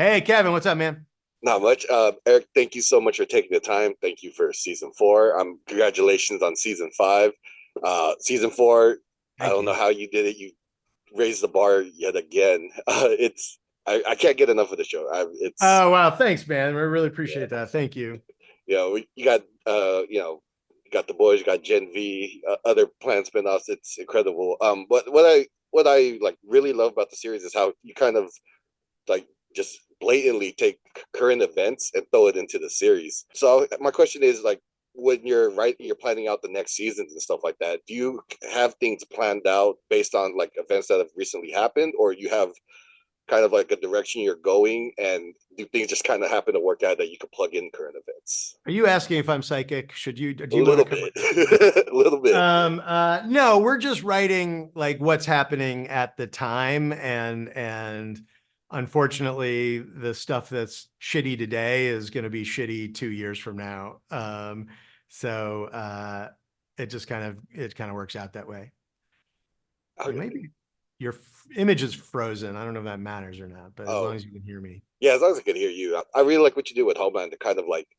Hey, Kevin, what's up, man? Not much. Eric, thank you so much for taking the time. Thank you for season four. Congratulations on season five. Season four, I Thank don't know you. how you did it. You raised the bar yet again. I can't get enough of the show. It's Oh, wow. Thanks, man. We really appreciate yeah. that. Thank you. You got you got the boys, you got Gen V, other planned spinoffs. It's incredible. What I like really love about the series is how you kind of like just blatantly take current events and throw it into the series. So my question is like when you're planning out the next seasons and stuff like that, do you have things planned out based on like events that have recently happened, or you have kind of like a direction you're going and do things just kind of happen to work out that you can plug in current events? Are you asking if I'm psychic? Do A you want to little cover bit. that? A little bit. No, we're just writing like what's happening at the time, and unfortunately, the stuff that's shitty today is going to be shitty 2 years from now. So it kind of works out that way. Okay. Maybe your image is frozen. I don't know if that matters or not, but as long Oh, as you can hear me. yeah, as long as I can hear you. I really like what you do with Homeland, to kind of like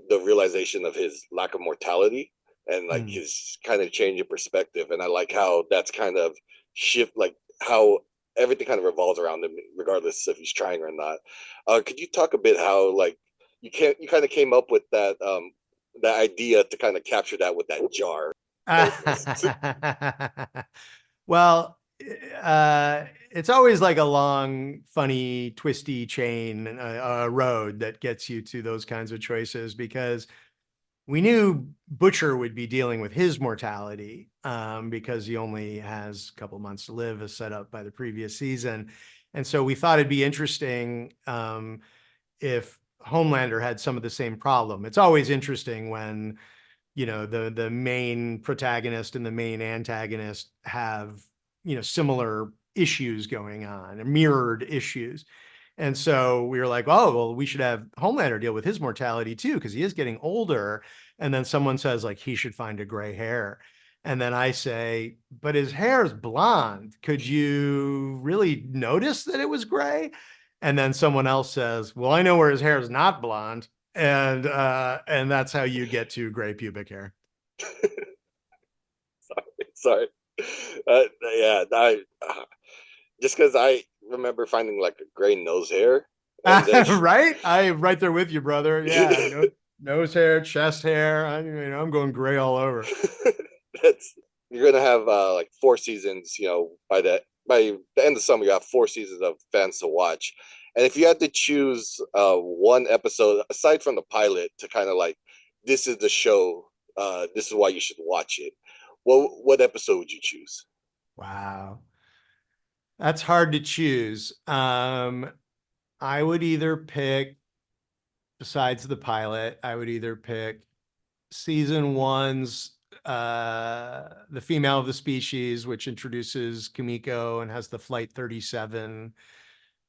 the realization of his lack of mortality and like Hmm. his kind of change in perspective. And I like how that's kind of shift, like how everything kind of revolves around him, regardless if he's trying or not. Could you talk a bit how like you kind of came up with that idea to kind of capture that with that jar? Well, it's always like a long, funny, twisty chain, road that gets you to those kinds of choices because we knew Butcher would be dealing with his mortality because he only has a couple months to live, as set up by the previous season. And so we thought it'd be interesting if Homelander had some of the same problem. It's always interesting when the main protagonist and the main antagonist have similar issues going on, mirrored issues. And so we were like, oh, well, we should have Homelander deal with his mortality too, because he is getting older. And then someone says, like, he should find a gray hair. And then I say, but his hair is blonde. Could you really notice that it was gray? And then someone else says, well, I know where his hair is not blonde. And that's how you get to gray pubic hair. Sorry. Yeah, just because I remember finding like a gray nose hair, and then Right? I'm right there with you, brother. Yeah, no, nose hair, chest hair. I'm going gray all over. that's you're gonna have like four seasons. By the end of summer, you have four seasons of fans to watch. And if you had to choose one episode aside from the pilot to kind of like this is the show, this is why you should watch it. What episode would you choose? Wow, that's hard to choose. I would either pick, besides the pilot, I would either pick season one's the female of the species, which introduces Kimiko and has the Flight 37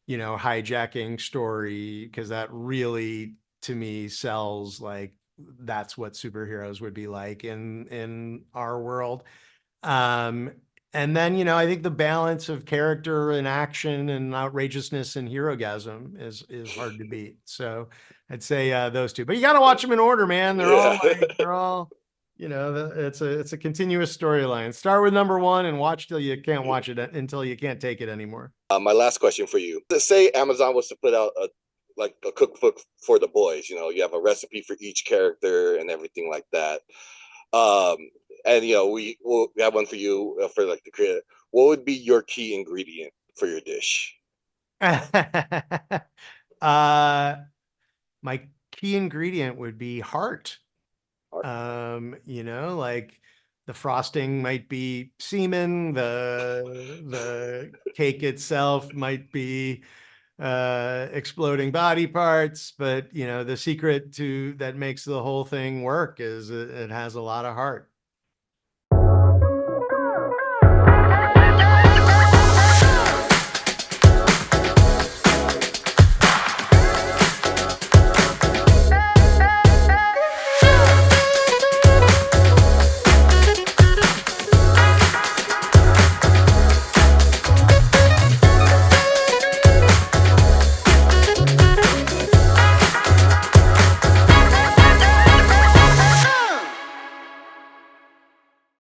hijacking story, because that really, to me, sells like that's what superheroes would be like in our world. Um, and then, I think the balance of character and action and outrageousness and herogasm is hard to beat. So I'd say those two. But you got to watch them in order, man. They're all Yeah. like they're all, it's a continuous storyline. Start with number one and watch till you can't watch it until you can't take it anymore. My last question for you. Let's say Amazon was to put out a cookbook for the boys. You have a recipe for each character and everything like that. Um, and we have one for you for like the creator. What would be your key ingredient for your dish? uh, my key ingredient would be heart. Like the frosting might be semen, the cake itself might be exploding body parts, but the secret to that makes the whole thing work is it has a lot of heart.